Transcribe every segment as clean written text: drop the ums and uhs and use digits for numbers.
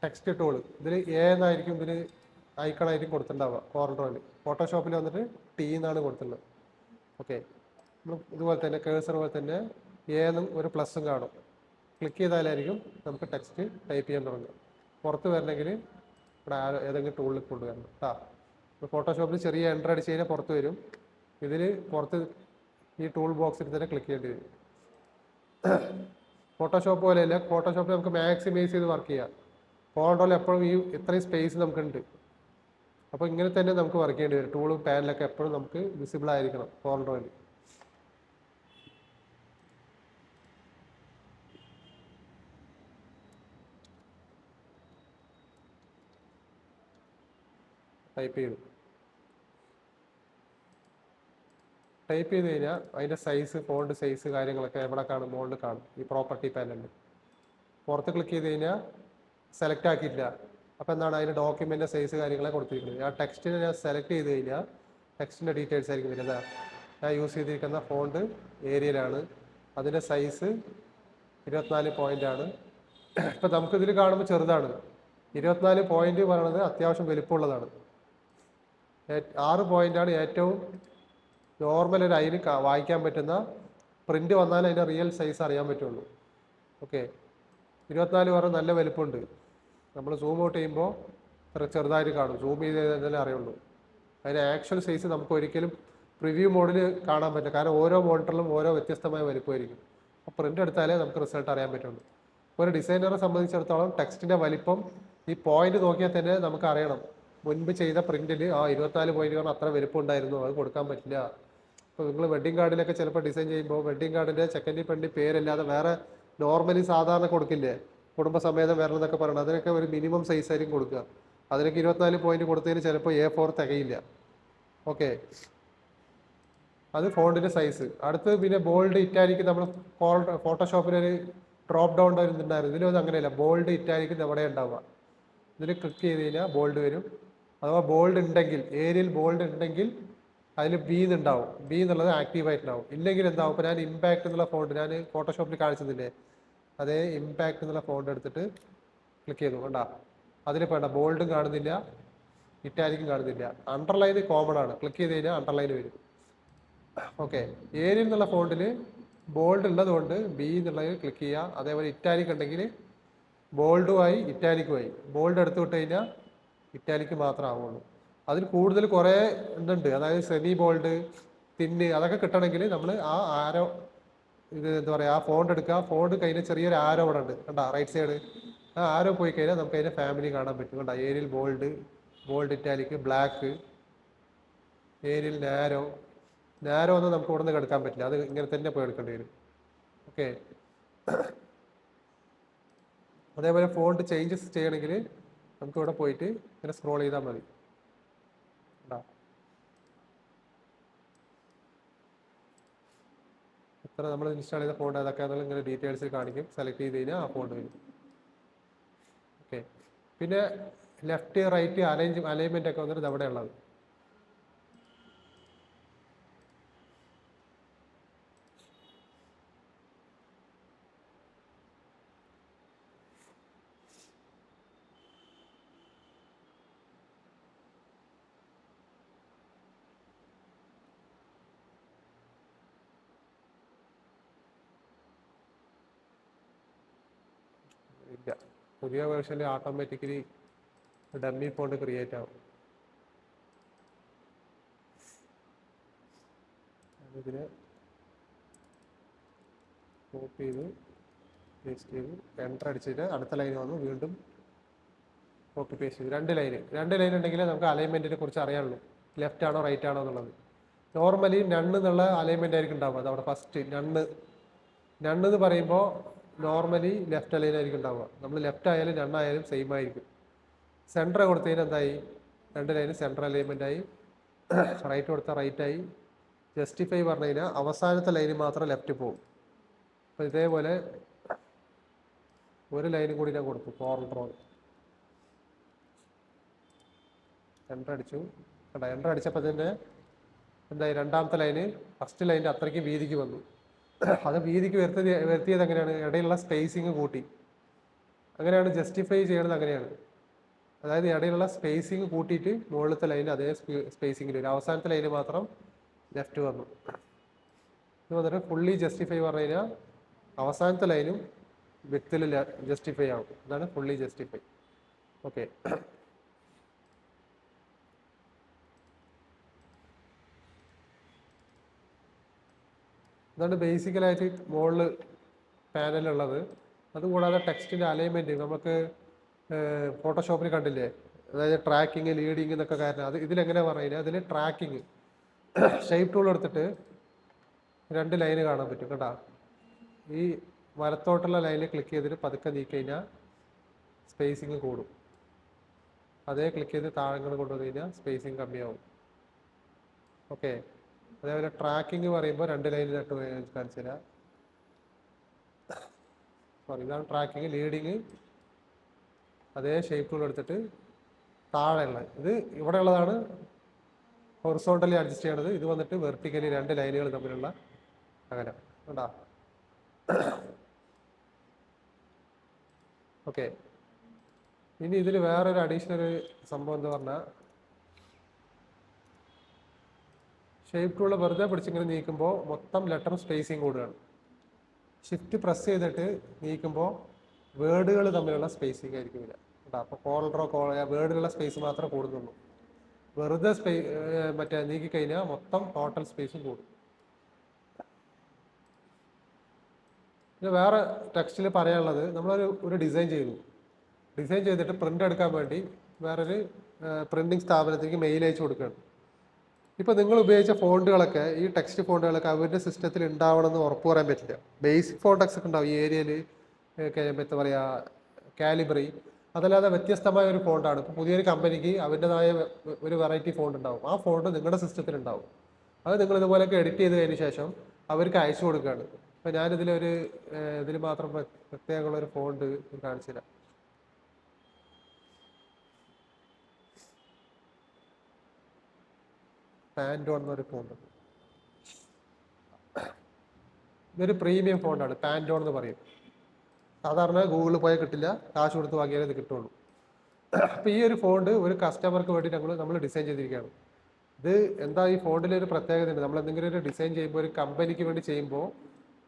Text tool ഇതിൽ ഏതായിരിക്കും ഇതിൽ ഐക്കണായിരിക്കും കൊടുത്തിട്ടുണ്ടാവുക കോർണറിൽ. ഫോട്ടോഷോപ്പിൽ വന്നിട്ട് ടി എന്നാണ് കൊടുത്തിട്ടുള്ളത്. ഓക്കെ, ഇതുപോലെ തന്നെ കേഴ്സർ പോലെ തന്നെ എന്നും ഒരു പ്ലസും കാണും. ക്ലിക്ക് ചെയ്താലായിരിക്കും നമുക്ക് ടെക്സ്റ്റ് ടൈപ്പ് ചെയ്യാൻ തുടങ്ങുക. പുറത്ത് വരണമെങ്കിൽ ഇവിടെ ഏതെങ്കിലും ടൂളിൽ കൊണ്ടുവരണം കേട്ടോ. ഫോട്ടോഷോപ്പിൽ ചെറിയ എൻ്റർ അടിച്ച് കഴിഞ്ഞാൽ പുറത്ത് വരും. ഇതിൽ പുറത്ത് ഈ ടൂൾ ബോക്സിൽ തന്നെ ക്ലിക്ക് ചെയ്യേണ്ടി വരും. ഫോട്ടോഷോപ്പ് പോലെയല്ല, ഫോട്ടോഷോപ്പിൽ നമുക്ക് മാക്സിമൈസ് ചെയ്ത് വർക്ക് ചെയ്യാം. കോൺട്രോൾ എപ്പോഴും ഈ ഇത്രയും സ്പേസ് നമുക്കുണ്ട്. അപ്പോൾ ഇങ്ങനെ തന്നെ നമുക്ക് വർക്ക് ചെയ്യേണ്ടി വരും. ടൂളും പാനലൊക്കെ എപ്പോഴും നമുക്ക് വിസിബിൾ ആയിരിക്കണം കോൺട്രോളിൽ. ടൈപ്പ് ചെയ്ത് കഴിഞ്ഞാൽ അതിൻ്റെ സൈസ്, ഫോണ്ട് സൈസ് കാര്യങ്ങളൊക്കെ എവിടെ കാണും? മുകളിൽ കാണും, ഈ പ്രോപ്പർട്ടി പാനലിൽ. പുറത്ത് ക്ലിക്ക് ചെയ്ത് കഴിഞ്ഞാൽ സെലക്ട് ആക്കിയിട്ടില്ല. അപ്പോൾ എന്താണ് അതിൻ്റെ ഡോക്യുമെൻ്റ് സൈസ് കാര്യങ്ങളെ കൊടുത്തിരിക്കുന്നത്. ആ ടെക്സ്റ്റിനെ ഞാൻ സെലക്ട് ചെയ്ത് കഴിഞ്ഞാൽ ടെക്സ്റ്റിൻ്റെ ഡീറ്റെയിൽസ് ആയിരിക്കും വരുന്നത്. ഞാൻ യൂസ് ചെയ്തിരിക്കുന്ന ഫോണ്ട് ഏരിയലാണ്, അതിൻ്റെ സൈസ് 24 പോയിൻ്റ് ആണ്. ഇപ്പം നമുക്കിതിൽ കാണുമ്പോൾ ചെറുതാണ്. 24 പോയിൻ്റ് പറയുന്നത് അത്യാവശ്യം വലിപ്പമുള്ളതാണ്. 6 പോയിൻ്റാണ് ഏറ്റവും നോർമൽ ഒരു അതിന് വായിക്കാൻ പറ്റുന്ന. പ്രിൻ്റ് വന്നാൽ അതിൻ്റെ റിയൽ സൈസ് അറിയാൻ പറ്റുള്ളൂ. ഓക്കെ, 24 പറഞ്ഞാൽ നല്ല വലിപ്പമുണ്ട്. നമ്മൾ സൂം ഔട്ട് ചെയ്യുമ്പോൾ ചെറുതായിട്ട് കാണും, സൂം ചെയ്ത് കഴിഞ്ഞാലേ അറിയുള്ളൂ. അതിൻ്റെ ആക്ച്വൽ സൈസ് നമുക്ക് ഒരിക്കലും പ്രിവ്യൂ മോഡിൽ കാണാൻ പറ്റില്ല, കാരണം ഓരോ മോണിറ്ററിലും ഓരോ വ്യത്യസ്തമായ വലിപ്പമായിരിക്കും. അപ്പോൾ പ്രിൻ്റ് എടുത്താലേ നമുക്ക് റിസൾട്ട് അറിയാൻ പറ്റുള്ളൂ. ഒരു ഡിസൈനറെ സംബന്ധിച്ചിടത്തോളം ടെക്സ്റ്റിൻ്റെ വലിപ്പം ഈ പോയിന്റ് നോക്കിയാൽ തന്നെ നമുക്ക് അറിയണം. മുൻപ് ചെയ്ത പ്രിന്റിൽ 24 പോയിന്റ് പറഞ്ഞാൽ അത്ര വലിപ്പം ഉണ്ടായിരുന്നു, അത് കൊടുക്കാൻ പറ്റില്ല. ഇപ്പോൾ നിങ്ങൾ വെഡിങ് കാർഡിലൊക്കെ ചിലപ്പോൾ ഡിസൈൻ ചെയ്യുമ്പോൾ വെഡിങ് കാർഡിൻ്റെ ചെക്കൻ്റെ പെണ്ണി പേരല്ലാതെ വേറെ നോർമലി സാധാരണ കൊടുക്കില്ലേ, കുടുംബസമേതം വരണമെന്നൊക്കെ പറയണം, അതിനൊക്കെ ഒരു മിനിമം സൈസ് ആയിരിക്കും കൊടുക്കുക. അതിനൊക്കെ 24 പോയിന്റ് കൊടുത്തതിന് ചിലപ്പോൾ A4 തികയില്ല. ഓക്കെ, അത് ഫോണ്ടിൻ്റെ സൈസ്. അടുത്ത് പിന്നെ ബോൾഡ് ഇറ്റാലിക് നമ്മൾ ഫോട്ടോഷോപ്പിലൊരു ഡ്രോപ്പ് ഡൗൺ ഉണ്ടായിരുന്നു. ഇതിലൊന്നും അങ്ങനെയല്ല, ബോൾഡ് ഇറ്റാലിക് എവിടെ ഉണ്ടാവുക. ഇതിൽ ക്ലിക്ക് ചെയ്ത് കഴിഞ്ഞാൽ ബോൾഡ് വരും. അഥവാ ബോൾഡ് ഉണ്ടെങ്കിൽ, ഏരിയൽ ബോൾഡ് ഉണ്ടെങ്കിൽ അതിൽ ബി എന്നുണ്ടാവും. ബി എന്നുള്ളത് ആക്റ്റീവായിട്ടുണ്ടാവും. ഇല്ലെങ്കിൽ എന്താവും? ഇപ്പോൾ ഞാൻ ഇമ്പാക്ട് എന്നുള്ള ഫോണ്ട് ഞാൻ ഫോട്ടോഷോപ്പിൽ കാണിച്ചതില്ലേ, അതേ ഇമ്പാക്ട് എന്നുള്ള ഫോണ്ട് എടുത്തിട്ട് ക്ലിക്ക് ചെയ്തു, കണ്ടാ അതിന് വേണ്ട ബോൾഡും കാണുന്നില്ല, ഇറ്റാലിക്കും കാണുന്നില്ല. അണ്ടർലൈൻ കോമൺ ആണ്, ക്ലിക്ക് ചെയ്ത് കഴിഞ്ഞാൽ അണ്ടർലൈൻ വരും. ഓക്കെ, ഏരിയൽ എന്നുള്ള ഫോണ്ടിൽ ബോൾഡ് ഉള്ളതുകൊണ്ട് ബി എന്നുള്ളത് ക്ലിക്ക് ചെയ്യുക. അതേപോലെ ഇറ്റാലിക് ഉണ്ടെങ്കിൽ ബോൾഡുമായി ഇറ്റാലിക്കുമായി. ബോൾഡ് എടുത്ത് വിട്ട് കഴിഞ്ഞാൽ ഇറ്റാലിക്ക് മാത്രമേ ആവുള്ളൂ. അതിൽ കൂടുതൽ കുറേ ഇതുണ്ട്, അതായത് സെമി ബോൾഡ്, തിന്ന്, അതൊക്കെ കിട്ടണമെങ്കിൽ നമ്മൾ ആ ആരോ ഇത് എന്താ പറയുക, ആ ഫോണ്ട് എടുക്കുക. ഫോണ്ട് കഴിഞ്ഞ് ചെറിയൊരു ആരോ ഇവിടെ ഉണ്ട്, കണ്ടാ റൈറ്റ് സൈഡ്. ആ ആരോ പോയി കഴിഞ്ഞാൽ നമുക്ക് അതിൻ്റെ ഫാമിലി കാണാൻ പറ്റും. കണ്ടാ Arial bold, bold italic, black, Arial narrow. Narrow ഒന്നും നമുക്ക് ഇവിടെ നിന്ന് എടുക്കാൻ പറ്റില്ല, അത് ഇങ്ങനെ തന്നെ പോയി എടുക്കേണ്ടി വരും. ഓക്കെ, അതേപോലെ ഫോണ്ട് ചേഞ്ചസ് ചെയ്യണമെങ്കിൽ നമുക്ക് ഇവിടെ പോയിട്ട് ഇങ്ങനെ സ്ക്രോൾ ചെയ്താൽ മതി. എത്ര നമ്മൾ ഇൻസ്റ്റാൾ ചെയ്ത ഫോണ്ട് അതൊക്കെ ഇങ്ങനെ ഡീറ്റെയിൽസ് കാണിക്കും. സെലക്ട് ചെയ്ത് കഴിഞ്ഞാൽ ആ ഫോണ്ട് വരും. ഓക്കെ, പിന്നെ ലെഫ്റ്റ് റൈറ്റ് അലൈൻമെന്റ് ഒക്കെ വന്നിട്ട് അവിടെ ഉള്ളത്. ഇല്ല, പുതിയ വേർഷനിൽ ഓട്ടോമാറ്റിക്കലി ഡമ്മി ഫോണ്ട് ക്രിയേറ്റ് ആവും. ഇതിന് കോപ്പി ചെയ്ത് പേസ്റ്റ് ചെയ്ത് എൻ്റർ അടിച്ചിട്ട് അടുത്ത ലൈൻ വന്നു, വീണ്ടും കോപ്പി പേസ്റ്റ് ചെയ്ത് രണ്ട് ലൈൻ ഉണ്ടെങ്കിൽ നമുക്ക് അലൈൻമെൻറ്റിനെ കുറിച്ച് അറിയാനുള്ളൂ, ലെഫ്റ്റ് ആണോ റൈറ്റ് ആണോ എന്നുള്ളത്. നോർമലി നണ്ണ് എന്നുള്ള അലൈൻമെൻ്റ് ആയിരിക്കും ഉണ്ടാവുക. അതവിടെ ഫസ്റ്റ് നണ്ണ് എന്ന് പറയുമ്പോൾ നോർമലി ലെഫ്റ്റ് അലൈൻ ആയിരിക്കും ഉണ്ടാവുക. നമ്മൾ ലെഫ്റ്റ് ആയാലും നണ്ണായാലും സെയിം ആയിരിക്കും. സെൻറ്റർ കൊടുത്തു കഴിഞ്ഞാൽ എന്തായി? രണ്ട് ലൈന് സെൻറ്റർ അലൈൻമെൻ്റ് ആയി. റൈറ്റ് കൊടുത്താൽ റൈറ്റ് ആയി. ജസ്റ്റിഫൈ പറഞ്ഞു കഴിഞ്ഞാൽ അവസാനത്തെ ലൈന് മാത്രം ലെഫ്റ്റ് പോകും. അപ്പോൾ ഇതേപോലെ ഒരു ലൈനും കൂടി ഞാൻ കൊടുത്തു, കോർണർ എൻ്റർ അടിച്ചു. കണ്ട, എൻ്റർ അടിച്ചപ്പോൾ തന്നെ എന്തായി? രണ്ടാമത്തെ ലൈന് ഫസ്റ്റ് ലൈൻ്റെ അത്രയ്ക്ക് വീതിക്ക് വന്നു. അത് വീതിക്ക് വരുത്തിയത് എങ്ങനെയാണ്? ഇടയിലുള്ള സ്പേസിങ് കൂട്ടി. അങ്ങനെയാണ് ജസ്റ്റിഫൈ ചെയ്യണത്. അങ്ങനെയാണ്. അതായത് ഇടയിലുള്ള സ്പേസിങ് കൂട്ടിയിട്ട് മുകളിലത്തെ ലൈൻ അതേ സ്പേസിങ്ങിൽ വരും. അവസാനത്തെ ലൈന് മാത്രം ലെഫ്റ്റ് വന്നു. ഇത് വന്നിട്ട് ഫുള്ളി ജസ്റ്റിഫൈ പറഞ്ഞു കഴിഞ്ഞാൽ അവസാനത്തെ ലൈനും വിത്തിൽ ജസ്റ്റിഫൈ ആവും. അതാണ് ഫുള്ളി ജസ്റ്റിഫൈ. ഓക്കെ. ഇതാണ് ബേസിക്കലായിട്ട് മുകളിൽ പാനലുള്ളത്. അതുകൂടാതെ ടെക്സ്റ്റിൻ്റെ അലൈൻമെൻറ്റ് നമുക്ക് ഫോട്ടോഷോപ്പിൽ കണ്ടില്ലേ, അതായത് ട്രാക്കിങ്, ലീഡിങ് എന്നൊക്കെ കാരണം അത് ഇതിലെങ്ങനെ പറയുന്നത്, അതിൽ ട്രാക്കിങ് ഷേപ്പ് ടൂൾ എടുത്തിട്ട് 2 ലൈന് കാണാൻ പറ്റും കേട്ടോ. ഈ വലത്തോട്ടുള്ള ലൈനിൽ ക്ലിക്ക് ചെയ്തിട്ട് പതുക്കെ നീക്കി കഴിഞ്ഞാൽ സ്പേസിങ് കൂടും. അതേ ക്ലിക്ക് ചെയ്ത് താഴങ്ങൾ കൊണ്ടുവന്നു കഴിഞ്ഞാൽ സ്പേസിങ് കമ്മിയാവും. ഓക്കെ. അതേപോലെ ട്രാക്കിങ് പറയുമ്പോൾ 2 ലൈനിൽ നട്ട് കാണിച്ചു തരാം. സോറി, ഇതാണ് ട്രാക്കിങ്. ലീഡിങ് അതേ ഷേപ്പ് ടൂൾ എടുത്തിട്ട് താഴെയുള്ള ഇത് ഇവിടെ ഉള്ളതാണ് ഹൊറിസോണ്ടലി അഡ്ജസ്റ്റ് ചെയ്യണത്. ഇത് വന്നിട്ട് വെർട്ടിക്കലി 2 ലൈനുകൾ തമ്മിലുള്ള അകലം കണ്ടാ. ഓക്കെ. ഇനി ഇതിൽ വേറൊരു അഡീഷണൽ സംഭവം എന്താ പറഞ്ഞാൽ, ഷേപ്പ് ടൂൾ വെറുതെ പിടിച്ചിങ്ങനെ നീക്കുമ്പോൾ മൊത്തം ലെറ്റർ സ്പേസിങ് കൂടുകയാണ്. ഷിഫ്റ്റ് പ്രസ് ചെയ്തിട്ട് നീക്കുമ്പോൾ വേർഡുകൾ തമ്മിലുള്ള സ്പേസിങ് ആയിരിക്കും ഇല്ല കേട്ടോ. അപ്പോൾ കോളറോ വേർഡിലുള്ള സ്പേസ് മാത്രമേ കൂടുന്നുള്ളൂ. വെറുതെ മറ്റേ നീക്കിക്കഴിഞ്ഞാൽ മൊത്തം ടോട്ടൽ സ്പേസും കൂടും. പിന്നെ വേറെ ടെക്സ്റ്റിൽ പറയാനുള്ളത്, നമ്മളൊരു ഡിസൈൻ ചെയ്തിട്ട് പ്രിൻ്റ് എടുക്കാൻ വേണ്ടി വേറൊരു പ്രിൻറ്റിങ് സ്ഥാപനത്തിലേക്ക് മെയിൽ അയച്ചു കൊടുക്കുകയാണ്. ഇപ്പോൾ നിങ്ങൾ ഉപയോഗിച്ച ഫോണ്ടുകളൊക്കെ, ഈ ടെക്സ്റ്റ് ഫോണ്ടുകളൊക്കെ അവരുടെ സിസ്റ്റത്തിൽ ഉണ്ടാവണമെന്ന് ഉറപ്പ് പറയാൻ പറ്റില്ല. ബേസിക് ഫോണ്ടൊക്കെ ഒക്കെ ഉണ്ടാവും ഈ ഏരിയയിൽ, എന്താ പറയുക, കാലിബ്രി. അതല്ലാതെ വ്യത്യസ്തമായ ഒരു ഫോണ്ടാണ്. ഇപ്പോൾ പുതിയൊരു കമ്പനിക്ക് അവരുടേതായ ഒരു വെറൈറ്റി ഫോണ്ട് ഉണ്ടാവും. ആ ഫോണ്ട് നിങ്ങളുടെ സിസ്റ്റത്തിൽ ഉണ്ടാവും. അത് നിങ്ങൾ ഇതുപോലെയൊക്കെ എഡിറ്റ് ചെയ്ത് കഴിഞ്ഞ ശേഷം അവർക്ക് അയച്ചു കൊടുക്കുകയാണ്. അപ്പോൾ ഇതിൽ മാത്രം പ്രത്യേകമുള്ളൊരു ഫോണ്ട് കാണിച്ചു തരാം. പാൻഡോൺ എന്നൊരു ഫോണ്ട്. ഇതൊരു പ്രീമിയം ഫോണ്ടാണ്, പാൻഡോൺ എന്ന് പറയും. സാധാരണ ഗൂഗിളിൽ പോയാൽ കിട്ടില്ല, കാശ് കൊടുത്ത് വാങ്ങിയാലേ ഇത് കിട്ടുള്ളൂ. അപ്പോൾ ഈ ഒരു ഫോണ്ട് ഒരു കസ്റ്റമർക്ക് വേണ്ടി നമ്മൾ ഡിസൈൻ ചെയ്തിരിക്കുകയാണ്. ഇത് എന്താ, ഈ ഫോണ്ടിൽ ഒരു പ്രത്യേകത ഉണ്ട്. നമ്മൾ എന്തെങ്കിലും ഒരു ഡിസൈൻ ചെയ്യുമ്പോൾ, ഒരു കമ്പനിക്ക് വേണ്ടി ചെയ്യുമ്പോൾ,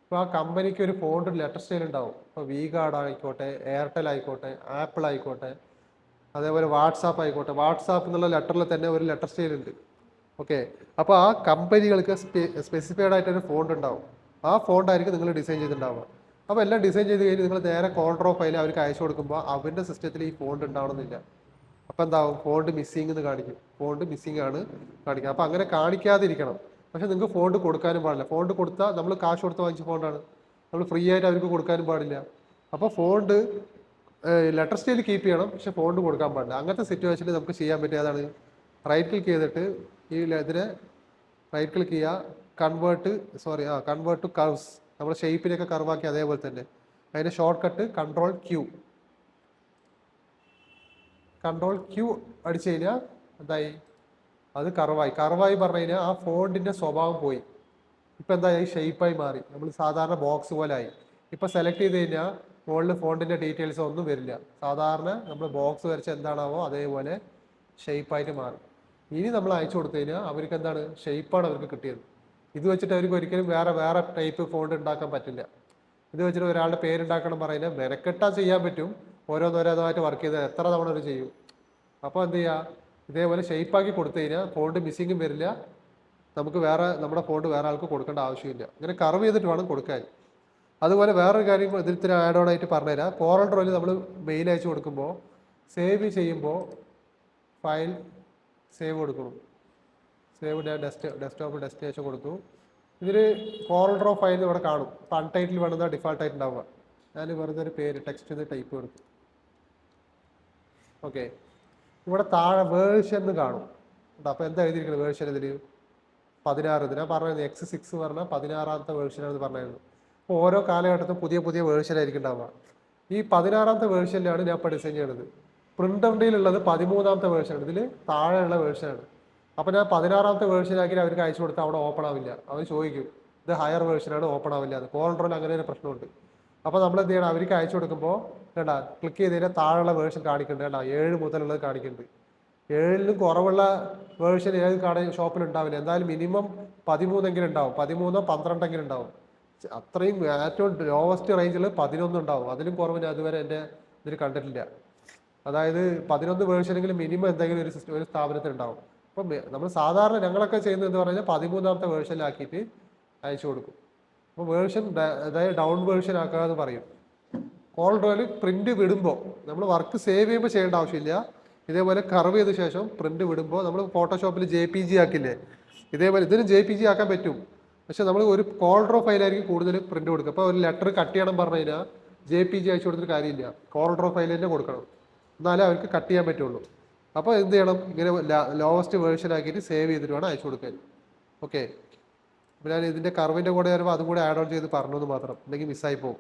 ഇപ്പോൾ ആ കമ്പനിക്ക് ഒരു ഫോണ്ട് ലെറ്റർ സ്റ്റൈൽ ഉണ്ടാവും. ഇപ്പോൾ വി ഗാർഡ് ആയിക്കോട്ടെ, എയർടെൽ ആയിക്കോട്ടെ, ആപ്പിൾ ആയിക്കോട്ടെ, അതേപോലെ വാട്സാപ്പ് ആയിക്കോട്ടെ. വാട്സാപ്പ് എന്നുള്ള ലെറ്ററിൽ തന്നെ ഒരു ലെറ്റർ സ്റ്റൈൽ ഉണ്ട്. ഓക്കെ. അപ്പോൾ ആ കമ്പനികൾക്ക് സ്പെസിഫൈഡ് ആയിട്ടൊരു ഫോണ്ട് ഉണ്ടാവും. ആ ഫോണ്ടായിരിക്കും നിങ്ങൾ ഡിസൈൻ ചെയ്തിട്ടുണ്ടാവുക. അപ്പോൾ എല്ലാം ഡിസൈൻ ചെയ്ത് കഴിഞ്ഞ് നിങ്ങൾ നേരെ കോൺട്രോ ഫയൽ അവർക്ക് അയച്ചു കൊടുക്കുമ്പോൾ അവരുടെ സിസ്റ്റത്തിൽ ഈ ഫോണ്ട് ഉണ്ടാവണമെന്നില്ല. അപ്പോൾ എന്താവും, ഫോണ്ട് മിസ്സിംഗ് എന്ന് കാണിക്കും. ഫോണ്ട് മിസ്സിംഗ് ആണ് കാണിക്കുക. അപ്പോൾ അങ്ങനെ കാണിക്കാതിരിക്കണം. പക്ഷേ നിങ്ങൾക്ക് ഫോണ്ട് കൊടുക്കാനും പാടില്ല. ഫോണ്ട് കൊടുത്താൽ നമ്മൾ കാശ് കൊടുത്ത് വാങ്ങിച്ച ഫോണ്ടാണ്, നമ്മൾ ഫ്രീ ആയിട്ട് അവർക്ക് കൊടുക്കാനും പാടില്ല. അപ്പോൾ ഫോണ്ട് ലെറ്റർ സ്റ്റൈൽ കീപ്പ് ചെയ്യണം, പക്ഷെ ഫോണ്ട് കൊടുക്കാൻ പാടില്ല. അങ്ങനത്തെ സിറ്റുവേഷനിൽ നമുക്ക് ചെയ്യാൻ പറ്റിയ അതാണ്, റൈറ്റ് ക്ലിക്ക് ചെയ്തിട്ട് ഇതിനെ റൈറ്റ് ക്ലിക്ക് ചെയ്യുക, കൺവേർട്ട് ടു കർവ്സ്. നമ്മൾ ഷേപ്പിനൊക്കെ കർവാക്കി അതേപോലെ തന്നെ അതിൻ്റെ ഷോർട്ട് കട്ട് കൺട്രോൾ ക്യൂ അടിച്ചു കഴിഞ്ഞാൽ എന്തായി, അത് കർവായി പറഞ്ഞു കഴിഞ്ഞാൽ ആ ഫോണ്ടിൻ്റെ സ്വഭാവം പോയി. ഇപ്പം എന്തായി, ഷേപ്പായി മാറി. നമ്മൾ സാധാരണ ബോക്സ് പോലെ ആയി. ഇപ്പം സെലക്ട് ചെയ്ത് കഴിഞ്ഞാൽ മുകളിൽ ഫോണ്ടിൻ്റെ ഡീറ്റെയിൽസ് ഒന്നും വരില്ല. സാധാരണ നമ്മൾ ബോക്സ് വരച്ച് എന്താണാവോ അതേപോലെ ഷേപ്പായിട്ട് മാറും. ഇനി നമ്മൾ അയച്ചു കൊടുത്തു കഴിഞ്ഞാൽ അവർക്ക് എന്താണ്, ഷേപ്പാണ് അവർക്ക് കിട്ടിയത്. ഇത് വെച്ചിട്ട് അവർക്ക് ഒരിക്കലും വേറെ ടൈപ്പ് ഫോണ്ട് ഉണ്ടാക്കാൻ പറ്റില്ല. ഇത് വെച്ചിട്ട് ഒരാളുടെ പേരുണ്ടാക്കണം പറയുന്നത് മെനക്കെട്ടാ ചെയ്യാൻ പറ്റും. ഓരോന്നോരോന്നായിട്ട് വർക്ക് ചെയ്ത് എത്ര തവണ അവർ ചെയ്യും. അപ്പോൾ എന്ത് ചെയ്യുക, ഇതേപോലെ ഷേപ്പാക്കി കൊടുത്തു കഴിഞ്ഞാൽ ഫോണ്ട് മിസ്സിങ്ങും വരില്ല. നമുക്ക് നമ്മുടെ ഫോണ്ട് വേറെ ആൾക്ക് കൊടുക്കേണ്ട ആവശ്യമില്ല. ഇങ്ങനെ കർവ് ചെയ്തിട്ട് വേണം കൊടുക്കാൻ. അതുപോലെ വേറൊരു കാര്യം ഇതിൽ ഇത്തിരി ആഡ് ഓൺ ആയിട്ട് പറഞ്ഞുതരാം. കോറൽ ഡ്രോയിൽ നമ്മൾ മെയിൽ അയച്ചു കൊടുക്കുമ്പോൾ സേവ് ചെയ്യുമ്പോൾ ഫയൽ സേവ് കൊടുക്കണം. സേവ് ഞാൻ ഡെസ്ക്ടോപ്പ് ഡെസ്റ്റിനേഷൻ കൊടുത്തു. ഇതിൽ കോറൽ ഡ്രോ ഫയൽ ഇവിടെ കാണും. ഇപ്പോൾ അൺടൈറ്റിൽ വേണമെന്ന ഡിഫാൾട്ടായിട്ട് ഉണ്ടാവുക. ഞാൻ വെറുതെ ഒരു പേര് ടെക്സ്റ്റ് ചെയ്ത് ടൈപ്പ് കൊടുത്തു. ഓക്കെ. ഇവിടെ താഴെ വേർഷൻ എന്ന് കാണും. അപ്പോൾ എന്താ എഴുതിയിരിക്കുന്നത് വേർഷൻ ഇതിൽ 16. ഞാൻ പറഞ്ഞത് X6 പറഞ്ഞാൽ 16ാമത്തെ വേർഷനാണെന്ന് പറഞ്ഞായിരുന്നു. അപ്പോൾ ഓരോ കാലഘട്ടത്തും പുതിയ വേർഷൻ ആയിരിക്കും ഉണ്ടാവുക. ഈ 16ാമത്തെ വേർഷനിലാണ് ഞാൻ ഇപ്പോൾ ഡിസൈൻ ചെയ്യുന്നത്. പ്രിൻ്ററിലുള്ളത് 13ാമത്തെ വേർഷനാണ്. ഇതിൽ താഴെയുള്ള വേർഷനാണ്. അപ്പോൾ ഞാൻ 16ാമത്തെ വേർഷനാക്കി അവർക്ക് അയച്ചു കൊടുത്താൽ അവിടെ ഓപ്പൺ ആവില്ല. അവർ ചോദിക്കും ഇത് ഹയർ വേർഷനാണ്, ഓപ്പൺ ആവില്ല. അത് കോൺട്രോൾ അങ്ങനെ ഒരു പ്രശ്നമുണ്ട്. അപ്പോൾ നമ്മൾ എന്ത് ചെയ്യണം, അവർക്ക് അയച്ചു കൊടുക്കുമ്പോൾ കേട്ടാ ക്ലിക്ക് ചെയ്ത് കഴിഞ്ഞാൽ താഴെയുള്ള വേർഷൻ കാണിക്കുന്നുണ്ട് കേട്ടാ 7 മുതലുള്ളത് കാണിക്കുന്നുണ്ട്. 7ലും കുറവുള്ള വേർഷൻ ഏത് ഷോപ്പിൽ ഉണ്ടാവില്ല. എന്തായാലും മിനിമം 13 ഉണ്ടാവും, 13 12 ഉണ്ടാവും. അത്രയും ഏറ്റവും ലോവസ്റ്റ് റേഞ്ചിൽ 11 ഉണ്ടാവും. അതിലും കുറവ് ഞാൻ അതുവരെ എൻ്റെ ഇതിൽ കണ്ടിട്ടില്ല. അതായത് 11 വേർഷനെങ്കിലും മിനിമം എന്തെങ്കിലും ഒരു സ്ഥാപനത്തിൽ ഉണ്ടാവും. അപ്പം നമ്മൾ സാധാരണ ഞങ്ങളൊക്കെ ചെയ്യുന്നത് എന്ന് പറഞ്ഞാൽ 13ാമത്തെ വേർഷനിലാക്കിയിട്ട് അയച്ചു കൊടുക്കും. അപ്പോൾ വേർഷൻ അതായത് ഡൗൺ വേർഷൻ ആക്കുക എന്ന് പറയും. കോൾ ഡ്രോയിൽ പ്രിന്റ് വിടുമ്പോൾ നമ്മൾ വർക്ക് സേവ് ചെയ്യുമ്പോൾ ചെയ്യേണ്ട ആവശ്യമില്ല. ഇതേപോലെ കർവ് ചെയ്ത ശേഷം പ്രിന്റ് വിടുമ്പോൾ നമ്മൾ ഫോട്ടോഷോപ്പിൽ JPG ആക്കില്ലേ, ഇതേപോലെ ഇതിനും JPG ആക്കാൻ പറ്റും. പക്ഷെ നമ്മൾ ഒരു കോൾ ഡ്രോ ഫയലായിരിക്കും കൂടുതൽ പ്രിന്റ് കൊടുക്കുക. അപ്പോൾ ഒരു ലെറ്റർ കട്ട് ചെയ്യണം പറഞ്ഞു കഴിഞ്ഞാൽ JPG അയച്ചു കൊടുത്തിട്ട് കാര്യമില്ല, കോൾ ഡ്രോ ഫയൽ തന്നെ കൊടുക്കണം, എന്നാലേ അവർക്ക് കട്ട് ചെയ്യാൻ പറ്റുള്ളൂ. അപ്പോൾ എന്ത് ചെയ്യണം, ഇങ്ങനെ ലോവസ്റ്റ് വേർഷൻ ആക്കിയിട്ട് സേവ് ചെയ്തിട്ട് വേണം അയച്ചു കൊടുക്കാൻ. ഓക്കെ, അപ്പോൾ ഞാൻ ഇതിൻ്റെ കർവിൻ്റെ കൂടെ വരുമ്പോൾ അതും കൂടെ ആഡ് ഓൺ ചെയ്ത് പറഞ്ഞു എന്ന് മാത്രം, അല്ലെങ്കിൽ മിസ്സായി പോകും.